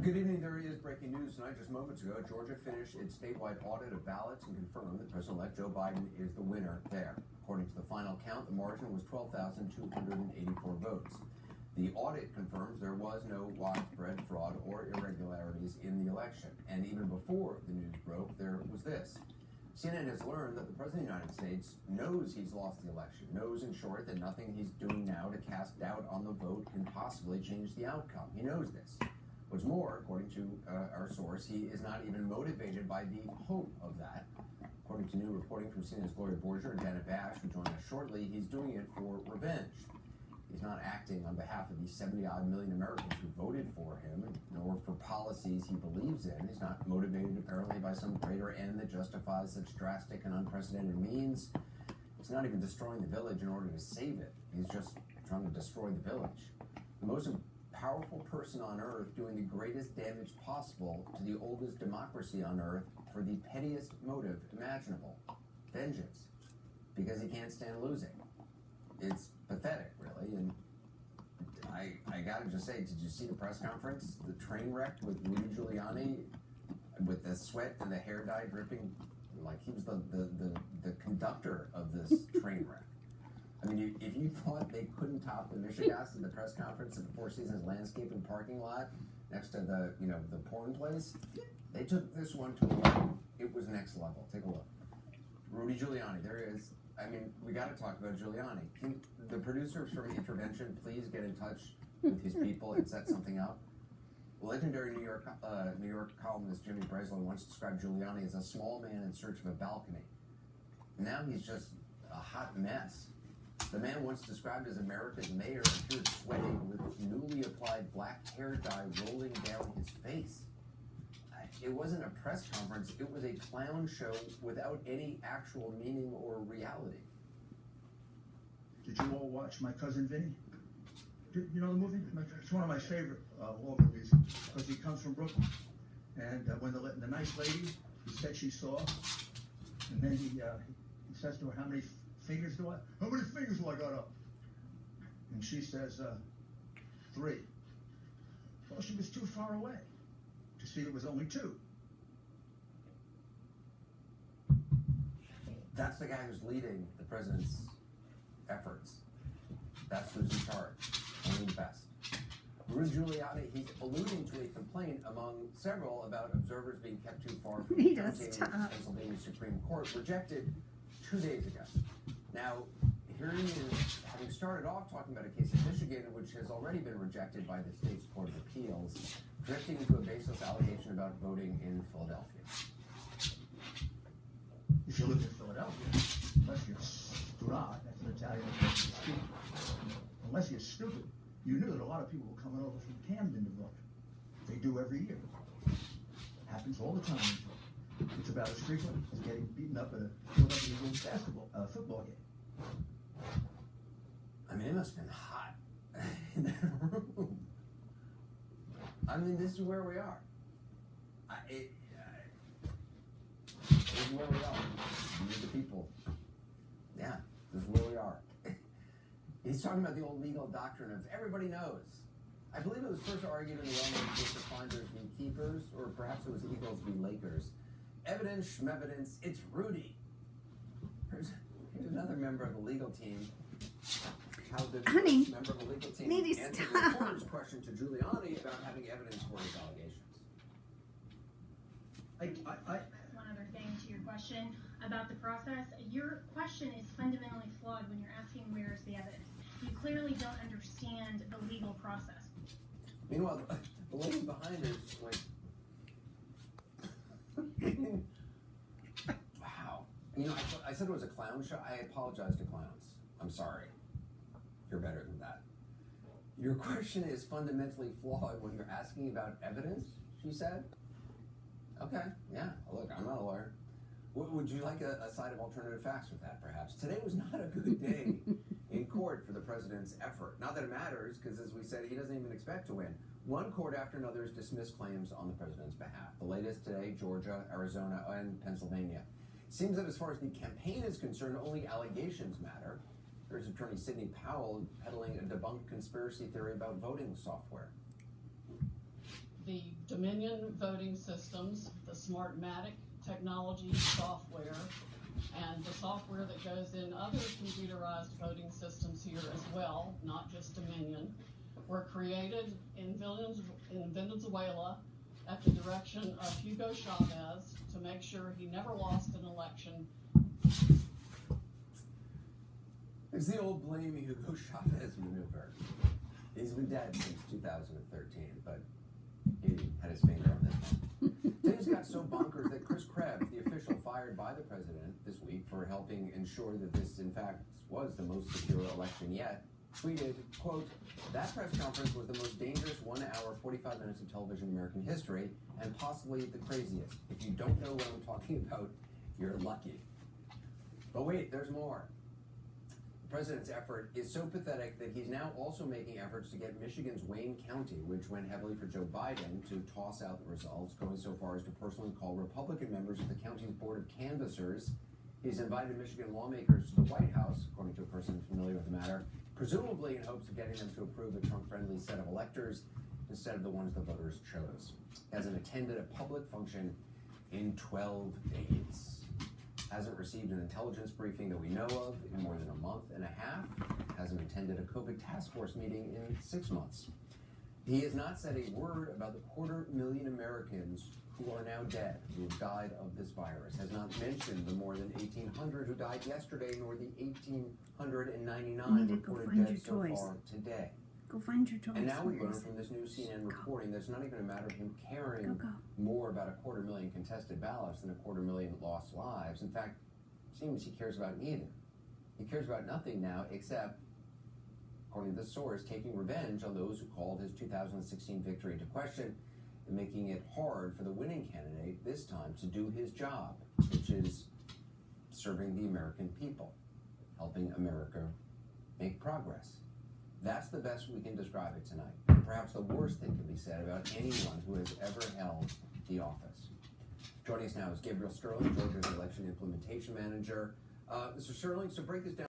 Good evening. There is breaking news tonight. Just moments ago, Georgia finished its statewide audit of ballots and confirmed that President-elect Joe Biden is the winner there. According to the final count, the margin was 12,284 votes. The audit confirms there was no widespread fraud or irregularities in the election. And even before the news broke, there was this. CNN has learned that the President of the United States knows he's lost the election, knows in short that nothing he's doing now to cast doubt on the vote can possibly change the outcome. He knows this. What's more, according to our source, he is not even motivated by the hope of that. According to new reporting from CNN's Gloria Borger and Dana Bash, who join us shortly, he's doing it for revenge. He's not acting on behalf of the 70-odd million Americans who voted for him, nor for policies he believes in. He's not motivated, apparently, by some greater end that justifies such drastic and unprecedented means. He's not even destroying the village in order to save it. He's just trying to destroy the village. The most powerful person on earth doing the greatest damage possible to the oldest democracy on earth for the pettiest motive imaginable: vengeance, because he can't stand losing. It's pathetic, really. And I gotta just say, did you see the press conference? The train wreck with Rudy Giuliani, with the sweat and the hair dye dripping, like he was the conductor of this train wreck. I mean, if you thought they couldn't top the Michigas in the press conference at the Four Seasons landscaping parking lot next to the porn place, they took this one to a level. It was next level. Take a look. Rudy Giuliani, there he is. I mean, we got to talk about Giuliani. Can the producers from Intervention please get in touch with his people and set something up? Legendary New York columnist Jimmy Breslin once described Giuliani as a small man in search of a balcony. Now he's just a hot mess. The man once described as America's mayor appeared sweating with newly applied black hair dye rolling down his face. It wasn't a press conference, it was a clown show without any actual meaning or reality. Did you all watch My Cousin Vinny? You know the movie? It's one of my favorite war movies because he comes from Brooklyn. And when the nice lady, he said she saw, and then he says to her, how many fingers do I got up? And she says, 3. Well, she was too far away to see it was only 2. That's the guy who's leading the president's efforts. That's who's in charge. Only the best. Rudy Giuliani, he's alluding to a complaint among several about observers being kept too far from the Pennsylvania Supreme Court, rejected 2 days ago. Now, here he is, having started off talking about a case in Michigan, which has already been rejected by the state's Court of Appeals, drifting into a baseless allegation about voting in Philadelphia. If you live in Philadelphia, unless you're stupid, that's an Italian word for stupid. Unless you're stupid, you knew that a lot of people were coming over from Camden to vote. They do every year. It happens all the time. It's about as frequent as getting beaten up at a Philadelphia Eagles football game. I mean, it must have been hot in that room. I mean, this is where we are. This is where we are. These are the people. Yeah, this is where we are. He's talking about the old legal doctrine of everybody knows. I believe it was first argued in the well-known case of Finders v. Keepers, or perhaps it was Eagles v. Lakers. Evidence, schmevidence, it's Rudy. Here's another member of the legal team. How the member of the legal team answered the reporter's question to Giuliani about having evidence for his allegations. One other thing to your question about the process. Your question is fundamentally flawed when you're asking where is the evidence. You clearly don't understand the legal process. Meanwhile, the lady behind her is like, wow. You know, I said it was a clown show. I apologize to clowns. I'm sorry. You're better than that. Your question is fundamentally flawed when you're asking about evidence, she said. Okay, yeah, look, I'm not a lawyer. Would you like a side of alternative facts with that, perhaps? Today was not a good day in court for the president's effort. Not that it matters, because as we said, he doesn't even expect to win. One court after another has dismissed claims on the president's behalf. The latest today, Georgia, Arizona, and Pennsylvania. It seems that as far as the campaign is concerned, only allegations matter. There's attorney Sidney Powell peddling a debunked conspiracy theory about voting software. The Dominion voting systems, the Smartmatic technology software, and the software that goes in other computerized voting systems here as well, not just Dominion, were created in Venezuela at the direction of Hugo Chavez to make sure he never lost an election. It's the old blame Hugo Chavez maneuver. He's been dead since 2013, but he had his finger on this one. Things got so bonkers that Chris Krebs, the official fired by the president this week for helping ensure that this, in fact, was the most secure election yet, tweeted, quote, "That press conference was the most dangerous 1 hour, 45 minutes of television in American history, and possibly the craziest. If you don't know what I'm talking about, you're lucky." But wait, there's more. The president's effort is so pathetic that he's now also making efforts to get Michigan's Wayne County, which went heavily for Joe Biden, to toss out the results, going so far as to personally call Republican members of the county's board of canvassers. He's invited Michigan lawmakers to the White House, according to a person familiar with the matter, presumably in hopes of getting them to approve a Trump-friendly set of electors instead of the ones the voters chose. Hasn't attended a public function in 12 days. Hasn't received an intelligence briefing that we know of in more than a month and a half. Hasn't attended a COVID task force meeting in 6 months. He has not said a word about the 250,000 Americans who are now dead, who have died of this virus. Has not mentioned the more than 1,800 who died yesterday, nor the 1,899 reported dead so far today. Go find your toys. And now we Where learn is from it? this new CNN reporting that it's not even a matter of him caring Go. more about 250,000 contested ballots than 250,000 lost lives. In fact, it seems he cares about neither. He cares about nothing now except, according to the source, taking revenge on those who called his 2016 victory into question and making it hard for the winning candidate this time to do his job, which is serving the American people, helping America make progress. That's the best we can describe it tonight. And perhaps the worst thing can be said about anyone who has ever held the office. Joining us now is Gabriel Sterling, Georgia's election implementation manager. Mr. Sterling, so break this down.